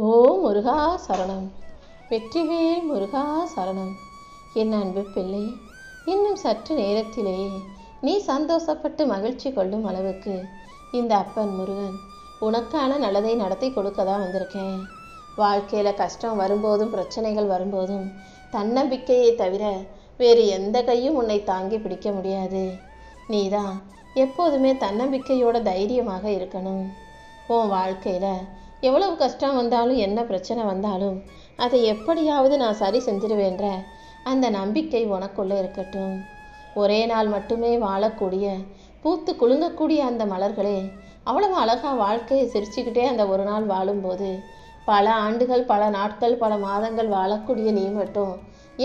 ஓ முருகா சரணம். வெற்றிவேல் முருகா சரணம். என் அன்பு பிள்ளை, இன்னும் சற்று நேரத்திலேயே நீ சந்தோஷப்பட்டு மகிழ்ச்சி கொள்ளும் அளவுக்கு இந்த அப்பன் முருகன் உனக்கான நல்லதை நடத்தி கொடுக்க தான் வந்திருக்கேன். வாழ்க்கையில் கஷ்டம் வரும்போதும் பிரச்சனைகள் வரும்போதும் தன்னம்பிக்கையை தவிர வேறு எந்த கையும் உன்னை தாங்கி பிடிக்க முடியாது. நீ தான் எப்போதுமே தன்னம்பிக்கையோட தைரியமாக இருக்கணும். உன் வாழ்க்கையில் எவ்வளவு கஷ்டம் வந்தாலும் என்ன பிரச்சனை வந்தாலும் அதை எப்படியாவது நான் சரி செஞ்சிருவேன்ற அந்த நம்பிக்கை உனக்குள்ளே இருக்கட்டும். ஒரே நாள் மட்டுமே வாழக்கூடிய பூத்து குலுங்கக்கூடிய அந்த மலர்களே அவ்வளவு அழகாக வாழ்க்கையை சிரிச்சுக்கிட்டே அந்த ஒரு நாள் வாழும்போது பல ஆண்டுகள், பல நாட்கள், பல மாதங்கள் வாழக்கூடிய நீ மட்டும்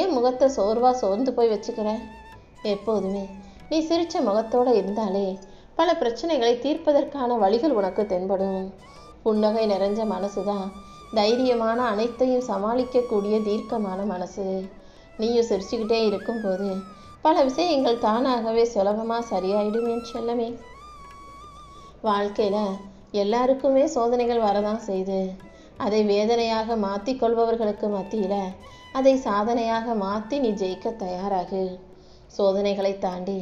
ஏன் முகத்தை சோர்ந்து போய் வச்சுக்கிற? எப்போதுமே நீ சிரிச்ச முகத்தோடு இருந்தாலே பல பிரச்சனைகளை தீர்ப்பதற்கான வழிகள் உனக்கு தென்படும். புன்னகை நிறைஞ்ச மனசு தான் தைரியமான, அனைத்தையும் சமாளிக்கக்கூடிய தீர்க்கமான மனசு. நீயும் சிரிச்சுக்கிட்டே இருக்கும்போது பல விஷயங்கள் தானாகவே சுலபமாக சரியாயிடும் என் செல்லமே. வாழ்க்கையில் எல்லாருக்குமே சோதனைகள் வரதான் செய்து அதை வேதனையாக மாற்றி கொள்பவர்களுக்கு மத்தியில் அதை சாதனையாக மாற்றி நீ ஜெயிக்க தயாராகு. சோதனைகளை தாண்டி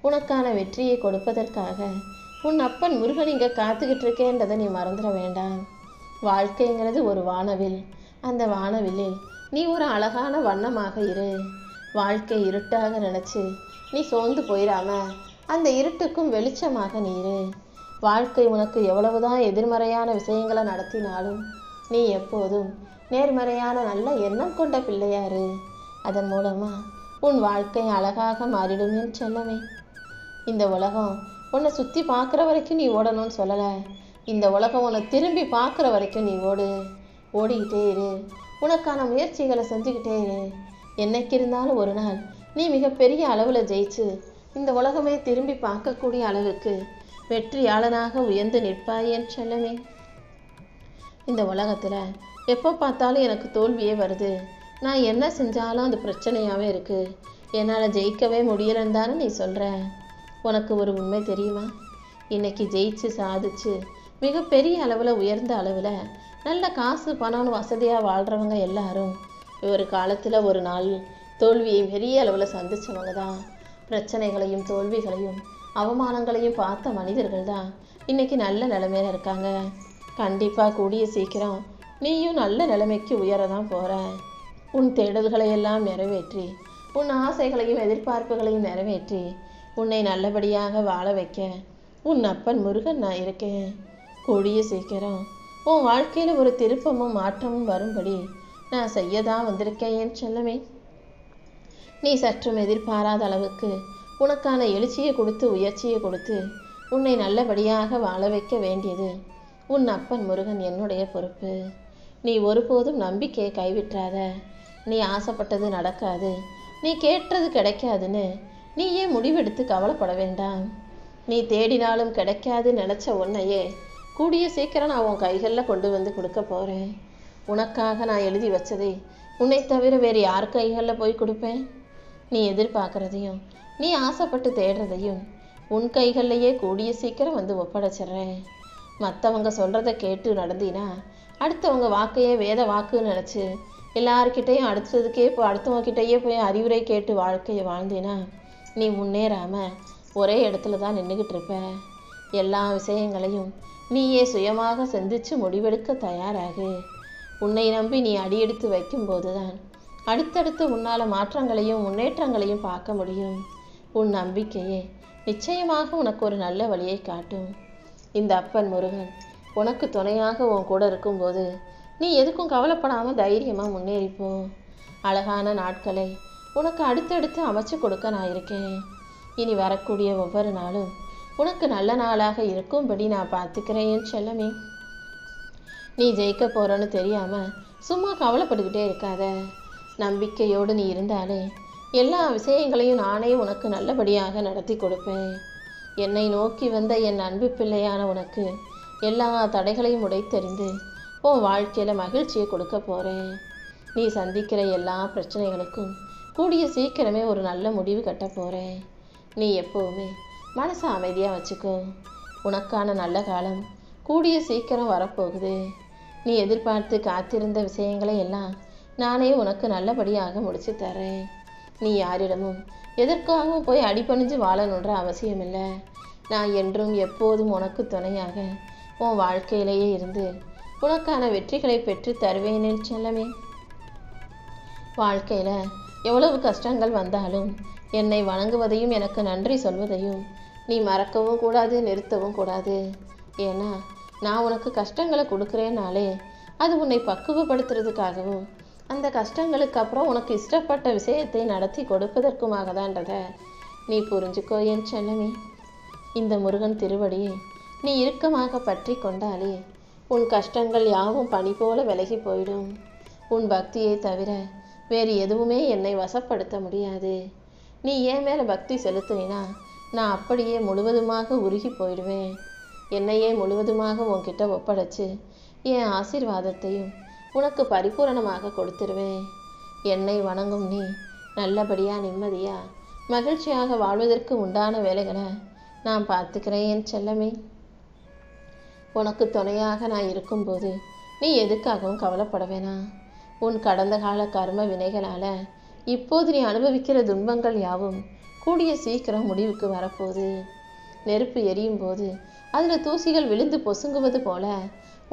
உனக்கான வெற்றியை கொடுப்பதற்காக உன் அப்பன் முருகன் இங்கே காத்துக்கிட்டு இருக்கேன்றதை நீ மறந்துட வேண்டாம். வாழ்க்கைங்கிறது ஒரு வானவில். அந்த வானவில்லில் நீ ஒரு அழகான வண்ணமாக இரு. வாழ்க்கை இருட்டாக நினச்சி நீ சோர்ந்து போயிடாம அந்த இருட்டுக்கும் வெளிச்சமாக நீ இரு. வாழ்க்கை உனக்கு எவ்வளவுதான் எதிர்மறையான விஷயங்களை நடத்தினாலும் நீ எப்போதும் நேர்மறையான நல்ல எண்ணம் கொண்ட பிள்ளையாரு. அதன் மூலமாக உன் வாழ்க்கை அழகாக மாறிடும் என் செல்லமே. இந்த உலகம் உன்னை சுற்றி பார்க்குற வரைக்கும் நீ ஓடணும்னு சொல்லலை. இந்த உலகம் உன்னை திரும்பி பார்க்குற வரைக்கும் நீ ஓடிக்கிட்டே இரு. உனக்கான முயற்சிகளை செஞ்சுக்கிட்டே இரு. என்னைக்கு இருந்தாலும் ஒரு நாள் நீ மிகப்பெரிய அளவில் ஜெயிச்சு இந்த உலகமே திரும்பி பார்க்கக்கூடிய அளவுக்கு வெற்றியாளனாக உயர்ந்து நிற்பாய் என் செல்லமே. இந்த உலகத்தில் எப்போ பார்த்தாலும் எனக்கு தோல்வியே வருது, நான் என்ன செஞ்சாலும் அது பிரச்சனையாகவே இருக்குது, என்னால் ஜெயிக்கவே முடியலன்னு தானே நீ சொல்கிற. உனக்கு ஒரு உண்மை தெரியுமா? இன்னைக்கு ஜெயிச்சு சாதிச்சு மிகப்பெரிய அளவில், உயர்ந்த அளவில் நல்ல காசு பணம் வசதியாக வாழ்கிறவங்க எல்லாரும் ஒரு காலத்தில் ஒரு நாள் தோல்வியை பெரிய அளவில் சந்தித்தவங்க தான். பிரச்சனைகளையும் தோல்விகளையும் அவமானங்களையும் பார்த்த மனிதர்கள் தான் இன்றைக்கி நல்ல நிலைமையில இருக்காங்க. கண்டிப்பாக கூடிய சீக்கிரம் நீயும் நல்ல நிலைமைக்கு உயர தான் போகிற. உன் தேடல்களை எல்லாம் நிறைவேற்றி, உன் ஆசைகளையும் எதிர்பார்ப்புகளையும் நிறைவேற்றி உன்னை நல்லபடியாக வாழ வைக்க உன் அப்பன் முருகன் நான் இருக்கேன். கூடிய சீக்கிரம் உன் வாழ்க்கையில் ஒரு திருப்பமும் மாற்றமும் வரும்படி நான் செய்யதான் வந்திருக்கேன் என் செல்லமே. நீ சற்றும் எதிர்பாராத அளவுக்கு உனக்கான எழுச்சியை கொடுத்து உயர்ச்சியை கொடுத்து உன்னை நல்லபடியாக வாழ வைக்க வேண்டியது உன் அப்பன் முருகன் என்னுடைய பொறுப்பு. நீ ஒருபோதும் நம்பிக்கையை கைவிட்டாத. நீ ஆசைப்பட்டது நடக்காது, நீ கேட்டது கிடைக்காதுன்னு நீயே முடிவெடுத்து கவலைப்பட வேண்டாம். நீ தேடினாலும் கிடைக்காது நினச்ச உன்னையே கூடிய சீக்கிரம் நான் உன் கைகளில் கொண்டு வந்து கொடுக்க போகிறேன். உனக்காக நான் எழுதி வச்சதை உன்னை தவிர வேறு யார் கைகளில் போய் கொடுப்பேன்? நீ எதிர்பார்க்குறதையும் நீ ஆசைப்பட்டு தேடுறதையும் உன் கைகள்லையே கூடிய சீக்கிரம் வந்து ஒப்படைச்சிட்றேன். மற்றவங்க சொல்கிறத கேட்டு நடந்தினா, அடுத்தவங்க வாக்கையே வேத வாக்குன்னு நினச்சி எல்லார்கிட்டையும் அடுத்தவங்ககிட்டயே போய் அறிவுரை கேட்டு வாழ்க்கையை வாழ்ந்தினா நீ முன்னேறாமல் ஒரே இடத்துல தான் நின்றுக்கிட்டு இருப்ப. எல்லா விஷயங்களையும் நீயே சுயமாக சிந்திச்சு முடிவெடுக்க தயாராகு. உன்னை நம்பி நீ அடியெடுத்து வைக்கும்போது தான் அடுத்தடுத்து உன்னால் மாற்றங்களையும் முன்னேற்றங்களையும் பார்க்க முடியும். உன் நம்பிக்கையே நிச்சயமாக உனக்கு ஒரு நல்ல வழியை காட்டும். இந்த அப்பன் முருகன் உனக்கு துணையாக உன் கூட இருக்கும்போது நீ எதுக்கும் கவலைப்படாமல் தைரியமாக முன்னேறிப்போ. அழகான நாட்களை உனக்கு அடுத்தடுத்து அமைச்சு கொடுக்க நான் இருக்கேன். இனி வரக்கூடிய ஒவ்வொரு நாளும் உனக்கு நல்ல நாளாக இருக்கும்படி நான் பார்த்துக்கிறேன் என் செல்லமே. நீ ஜெயிக்க போகிறன்னு தெரியாமல் சும்மா கவலைப்பட்டுக்கிட்டே இருக்காத. நம்பிக்கையோடு நீ இருந்தாலே எல்லா விஷயங்களையும் நானே உனக்கு நல்லபடியாக நடத்தி கொடுப்பேன். என்னை நோக்கி வந்த என் அன்பு பிள்ளையான உனக்கு எல்லா தடைகளையும் உடைத்தெறிந்து உன் வாழ்க்கையில் மகிழ்ச்சியை கொடுக்க போகிறேன். நீ சந்திக்கிற எல்லா பிரச்சனைகளுக்கும் கூடிய சீக்கிரமே ஒரு நல்ல முடிவு கட்ட போகிறேன். நீ எப்போவுமே மனசை அமைதியாக வச்சுக்கோ. உனக்கான நல்ல காலம் கூடிய சீக்கிரம் வரப்போகுது. நீ எதிர்பார்த்து காத்திருந்த விஷயங்களை எல்லாம் நானே உனக்கு நல்லபடியாக முடிச்சு தரேன். நீ யாரிடமும் எதற்காகவும் போய் அடிபணிஞ்சு வாழணுன்ற அவசியம் இல்லை. நான் என்றும் எப்போதும் உனக்கு துணையாக உன் வாழ்க்கையிலேயே இருந்து உனக்கான வெற்றிகளை பெற்று தருவேன் என் செல்லமே. வாழ்க்கையில எவ்வளவு கஷ்டங்கள் வந்தாலும் என்னை வணங்குவதையும் எனக்கு நன்றி சொல்வதையும் நீ மறக்கவும் கூடாது, நிறுத்தவும் கூடாது. ஏன்னா நான் உனக்கு கஷ்டங்களை கொடுக்குறேனாலே அது உன்னை பக்குவப்படுத்துறதுக்காகவும் அந்த கஷ்டங்களுக்கு அப்புறம் உனக்கு இஷ்டப்பட்ட விஷயத்தை நடத்தி கொடுப்பதற்குமாக தான்றத நீ புரிஞ்சுக்கோ என் செல்லமே. இந்த முருகன் திருவடியை நீ இறுக்கமாக பற்றி கொண்டாலே உன் கஷ்டங்கள் யாவும் பனி போல விலகி போயிடும். உன் பக்தியை தவிர வேறு எதுவுமே என்னை வசப்படுத்த முடியாது. நீ என் மேலே பக்தி செலுத்தினா நான் அப்படியே முழுவதுமாக உருகி போயிடுவேன். என்னையே முழுவதுமாக உன்கிட்ட ஒப்படைச்சு என் ஆசீர்வாதத்தையும் உனக்கு பரிபூரணமாக கொடுத்துருவேன். என்னை வணங்கும் நீ நல்லபடியாக நிம்மதியாக மகிழ்ச்சியாக வாழ்வதற்கு உண்டான வேலைகளை நான் பார்த்துக்கிறேன் என் செல்லமே. உனக்கு துணையாக நான் இருக்கும்போது நீ எதுக்காகவும் கவலைப்பட வேணாம். உன் கடந்த கால கர்ம வினைகளால் இப்போது நீ அனுபவிக்கிற துன்பங்கள் யாவும் கூடிய சீக்கிரம் முடிவுக்கு வரப்போகுது. நெருப்பு எரியும் போது அதில் தூசிகள் விழுந்து பொசுங்குவது போல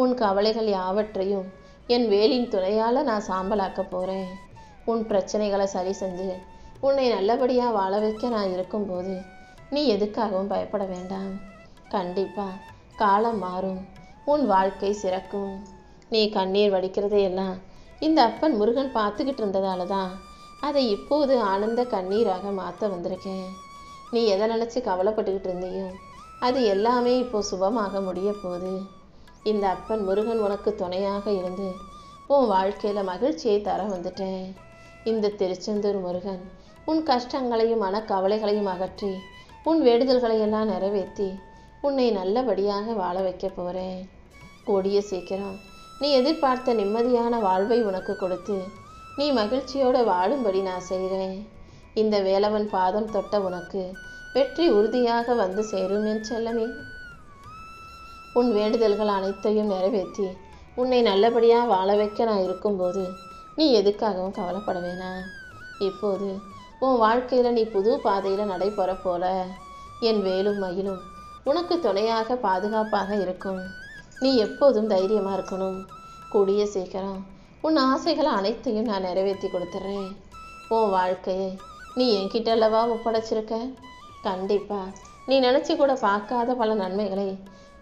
உன் கவலைகள் யாவற்றையும் என் வேலின் துணையால் நான் சாம்பலாக்க போகிறேன். உன் பிரச்சனைகளை சரி செஞ்சு உன்னை நல்லபடியாக வாழ வைக்க நான் இருக்கும்போது நீ எதுக்காகவும் பயப்பட வேண்டாம். கண்டிப்பாக காலம் மாறும், உன் வாழ்க்கை சிறக்கும். நீ கண்ணீர் வடிக்கிறதையெல்லாம் இந்த அப்பன் முருகன் பார்த்துக்கிட்டு இருந்ததால தான் அதை இப்போது ஆனந்த கண்ணீராக மாற்ற வந்திருக்கேன். நீ எதை நினச்சி கவலைப்பட்டுக்கிட்டு இருந்தியோ அது எல்லாமே இப்போ சுபமாக முடிய போகுது. இந்த அப்பன் முருகன் உனக்கு துணையாக இருந்து உன் வாழ்க்கையில் மகிழ்ச்சியை தர வந்துட்டேன். இந்த திருச்செந்தூர் முருகன் உன் கஷ்டங்களையும் மனக்கவலைகளையும் அகற்றி உன் வேண்டுதல்களையெல்லாம் நிறைவேற்றி உன்னை நல்லபடியாக வாழ வைக்க போகிறேன். கூடிய சீக்கிரம் நீ எதிர்பார்த்த நிம்மதியான வாழ்வை உனக்கு கொடுத்து நீ மகிழ்ச்சியோடு வாழும்படி நான் செய்கிறேன். இந்த வேலவன் பாதம் தொட்ட உனக்கு வெற்றி உறுதியாக வந்து சேரும் என் செல்லமே. உன் வேண்டுதல்கள் அனைத்தையும் நிறைவேற்றி உன்னை நல்லபடியாக வாழ வைக்க நான் இருக்கும்போது நீ எதுக்காகவும் கவலைப்பட வேணாம். இப்போது உன் வாழ்க்கையில் நீ புது பாதையில் நடைபெற போல என் வேலும் மயிலும் உனக்கு துணையாக பாதுகாப்பாக இருக்கும். நீ எப்போதும் தைரியமாக இருக்கணும். கூடிய சீக்கிரம் உன் ஆசைகளை அனைத்தையும் நான் நிறைவேற்றி கொடுத்துட்றேன். உன் வாழ்க்கையை நீ என்கிட்ட அல்லவா ஒப்படைச்சிருக்க. கண்டிப்பாக நீ நினச்சி கூட பார்க்காத பல நன்மைகளை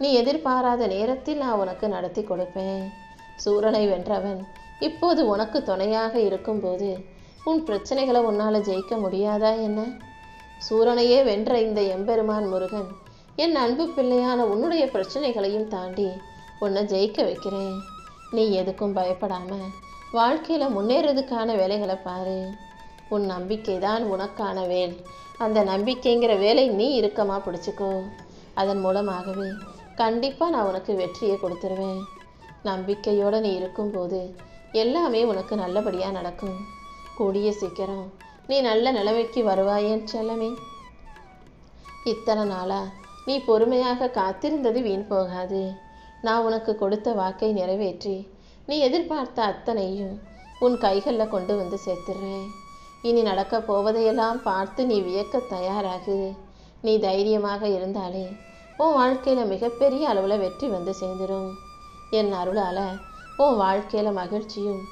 நீ எதிர்பாராத நேரத்தில் நான் உனக்கு நடத்தி கொடுப்பேன். சூரனை வென்றவன் இப்போது உனக்கு துணையாக இருக்கும்போது உன் பிரச்சனைகளை உன்னால் ஜெயிக்க முடியாதா என்ன? சூரனையே வென்ற இந்த எம்பெருமான் முருகன் என் அன்பு பிள்ளையான உன்னுடைய பிரச்சனைகளையும் தாண்டி உன்னை ஜெயிக்க வைக்கிறேன். நீ எதுக்கும் பயப்படாம வாழ்க்கையில் முன்னேறதுக்கான வேலைகளை பாரு. உன் நம்பிக்கை தான் உனக்கான வேல். அந்த நம்பிக்கைங்கிற வேலை நீ இறுக்கமாக பிடிச்சிக்கோ. அதன் மூலமாகவே கண்டிப்பாக நான் உனக்கு வெற்றியை கொடுத்துருவேன். நம்பிக்கையோடு நீ இருக்கும்போது எல்லாமே உனக்கு நல்லபடியாக நடக்கும். கூடிய சீக்கிரம் நீ நல்ல நிலைமைக்கு வருவாயேன் செல்லமே. இத்தனை நாளா நீ பொறுமையாக காத்திருந்தது வீண் போகாது. நான் உனக்கு கொடுத்த வாக்கை நிறைவேற்றி நீ எதிர்பார்த்த அத்தனையும் உன் கைகளில் கொண்டு வந்து சேர்த்துடுறேன். இனி நடக்க போவதையெல்லாம் பார்த்து நீ வியக்க தயாராகு. நீ தைரியமாக இருந்தாலே உன் வாழ்க்கையில் மிகப்பெரிய அளவில் வெற்றி வந்து சேர்ந்துடும். என் அருளால் உன் வாழ்க்கையில் மகிழ்ச்சியும்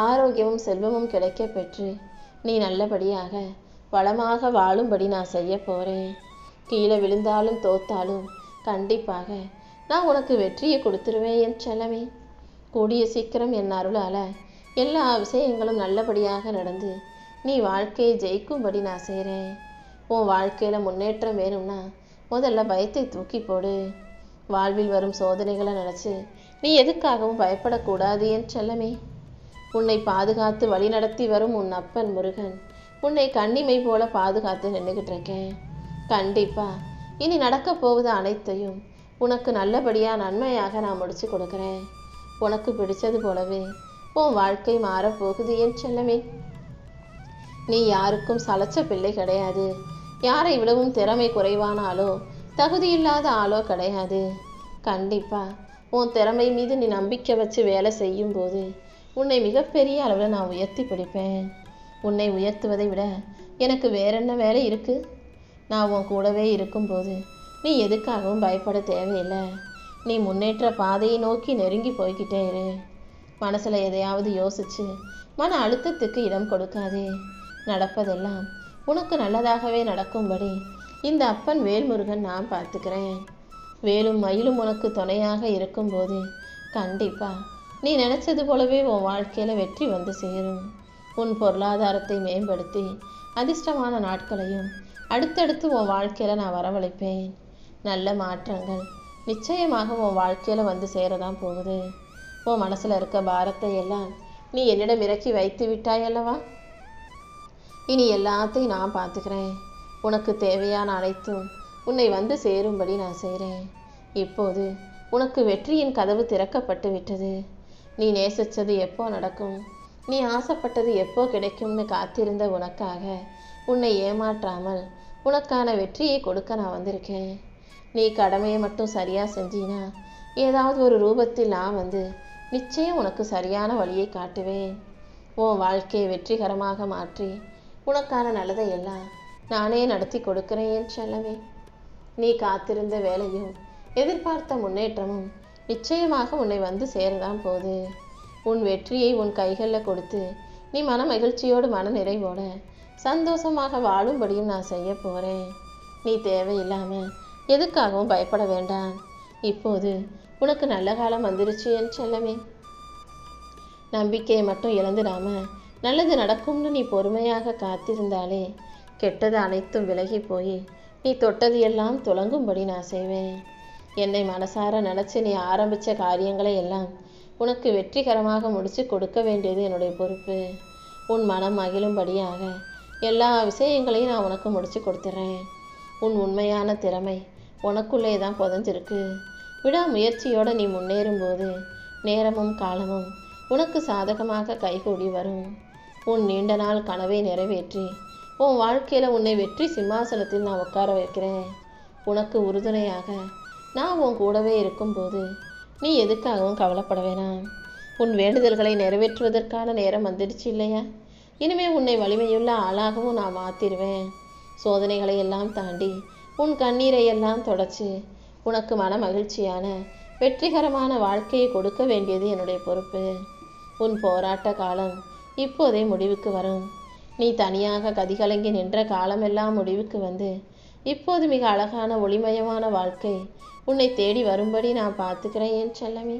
ஆரோக்கியமும் செல்வமும் கிடைக்க பெற்று நீ நல்லபடியாக வளமாக வாழும்படி நான் செய்ய போகிறேன். கீழே விழுந்தாலும் தோத்தாலும் கண்டிப்பாக நான் உனக்கு வெற்றியை கொடுத்துருவேன் என் செல்லமே. கூடிய சீக்கிரம் என் அருளால் எல்லா விஷயங்களும் நல்லபடியாக நடந்து நீ வாழ்க்கையை ஜெயிக்கும்படி நான் செய்கிறேன். உன் வாழ்க்கையில் முன்னேற்றம் வேணும்னா முதல்ல பயத்தை தூக்கி போடு. வாழ்வில் வரும் சோதனைகளை நினச்சி நீ எதுக்காகவும் பயப்படக்கூடாது என் செல்லமே. உன்னை பாதுகாத்து வழிநடத்தி வரும் உன் அப்பன் முருகன் உன்னை கண்ணிமை போல பாதுகாத்து நின்றுக்கிட்டு இருக்கேன். கண்டிப்பாக இனி நடக்க போவது அனைத்தையும் உனக்கு நல்லபடியாக நன்மையாக நான் முடிச்சு கொடுக்குறேன். உனக்கு பிடிச்சது போலவே உன் வாழ்க்கை மாறப்போகுது என் செல்லமே. நீ யாருக்கும் சளைச்ச பிள்ளை கிடையாது. யாரை விடவும் திறமை குறைவான ஆளோ தகுதியில்லாத ஆளோ கிடையாது. கண்டிப்பாக உன் திறமை மீது நீ நம்பிக்கை வச்சு வேலை செய்யும்போது உன்னை மிகப்பெரிய அளவில் நான் உயர்த்தி பிடிப்பேன். உன்னை உயர்த்துவதை விட எனக்கு வேற என்ன வேலை இருக்கு? நான் உன் கூடவே இருக்கும்போது நீ எதுக்காகவும் பயப்பட தேவையில்லை. நீ முன்னேற்ற பாதையை நோக்கி நெருங்கி போய்கிட்டே இரு. மனசில் எதையாவது யோசிச்சு மன அழுத்தத்துக்கு இடம் கொடுக்காதே. நடப்பதெல்லாம் உனக்கு நல்லதாகவே நடக்கும்படி இந்த அப்பன் வேல்முருகன் நான் பார்த்துக்கிறேன். வேலும் மயிலும் உனக்கு துணையாக இருக்கும்போது கண்டிப்பா நீ நினைச்சது போலவே உன் வாழ்க்கையில வெற்றி வந்து சேரும். உன் பொருளாதாரத்தை மேம்படுத்தி அதிர்ஷ்டமான நாட்களையும் அடுத்தடுத்து உன் வாழ்க்கையில நான் வரவழைப்பேன். நல்ல மாற்றங்கள் நிச்சயமாக உன் வாழ்க்கையில வந்து சேரதான் போகுது. உன் மனசுல இருக்க பாரத்தை எல்லாம் நீ என்னிடம் இறக்கி வைத்து விட்டாய் அல்லவா? இனி எல்லாத்தையும் நான் பார்த்துக்கிறேன். உனக்கு தேவையான அனைத்தும் உன்னை வந்து சேரும்படி நான் செய்கிறேன். இப்போது உனக்கு வெற்றியின் கதவு திறக்கப்பட்டு விட்டது. நீ நேசிச்சது எப்போ நடக்கும், நீ ஆசைப்பட்டது எப்போ கிடைக்கும்னு காத்திருந்த உனக்காக உன்னை ஏமாற்றாமல் உனக்கான வெற்றியை கொடுக்க நான் வந்திருக்கேன். நீ கடமையை மட்டும் சரியா செஞ்சினா ஏதாவது ஒரு ரூபத்தில் நான் வந்து நிச்சயம் உனக்கு சரியான வழியை காட்டுவேன். உன் வாழ்க்கையை வெற்றிகரமாக மாற்றி உனக்கான நல்லதை எல்லாம் நானே நடத்தி கொடுக்கிறேன் செல்லவே. நீ காத்திருந்த வேலையும் எதிர்பார்த்த முன்னேற்றமும் நிச்சயமாக உன்னை வந்து சேரதான் போகுது. உன் வெற்றியை உன் கைகளில் கொடுத்து நீ மன மகிழ்ச்சியோடு மன நிறைவோட சந்தோஷமாக வாழும்படியும் நான் செய்ய போகிறேன். நீ தேவையில்லாமல் எதுக்காகவும் பயப்பட வேண்டாம். இப்போது உனக்கு நல்ல காலம் வந்துருச்சு என் செல்லமே. நம்பிக்கையை மட்டும் இழந்துடாம நல்லது நடக்கும்னு நீ பொறுமையாக காத்திருந்தாலே கெட்டது அனைத்தும் விலகி போய் நீ தொட்டது எல்லாம் துலங்கும்படி நான் செய்வேன். என்னை மனசார நினச்சி நீ ஆரம்பித்த காரியங்களை எல்லாம் உனக்கு வெற்றிகரமாக முடித்து கொடுக்க வேண்டியது என்னுடைய பொறுப்பு. உன் மனம் மகிழும்படியாக எல்லா விஷயங்களையும் நான் உனக்கு முடித்து கொடுத்துட்றேன். உன் உண்மையான திறமை உனக்குள்ளே தான் புதஞ்சிருக்கு. விடாமுயற்சியோடு நீ முன்னேறும்போது நேரமும் காலமும் உனக்கு சாதகமாக கைகூடி வரும். உன் நீண்ட நாள் கனவை நிறைவேற்றி உன் வாழ்க்கையில் உன்னை வெற்றி சிம்மாசனத்தில் நான் உட்கார வைக்கிறேன். உனக்கு உறுதுணையாக நான் உன் கூடவே இருக்கும்போது நீ எதுக்காகவும் கவலைப்பட வேணாம். உன் வேண்டுதல்களை நிறைவேற்றுவதற்கான நேரம் வந்துடுச்சு இல்லையா? இனிமேல் உன்னை வலிமையுள்ள ஆளாகவும் நான் மாற்றிடுவேன். சோதனைகளை எல்லாம் தாண்டி உன் கண்ணீரை எல்லாம் தொடச்சி உனக்கு மன மகிழ்ச்சியான வெற்றிகரமான வாழ்க்கையை கொடுக்க வேண்டியது என்னுடைய பொறுப்பு. உன் போராட்ட காலம் இப்போதே முடிவுக்கு வரும். நீ தனியாக கதிகலங்கி நின்ற காலமெல்லாம் முடிவுக்கு வந்து இப்போது மிக அழகான ஒளிமயமான வாழ்க்கை உன்னை தேடி வரும்படி நான் பார்த்துக்கிறேன் என் செல்லமே.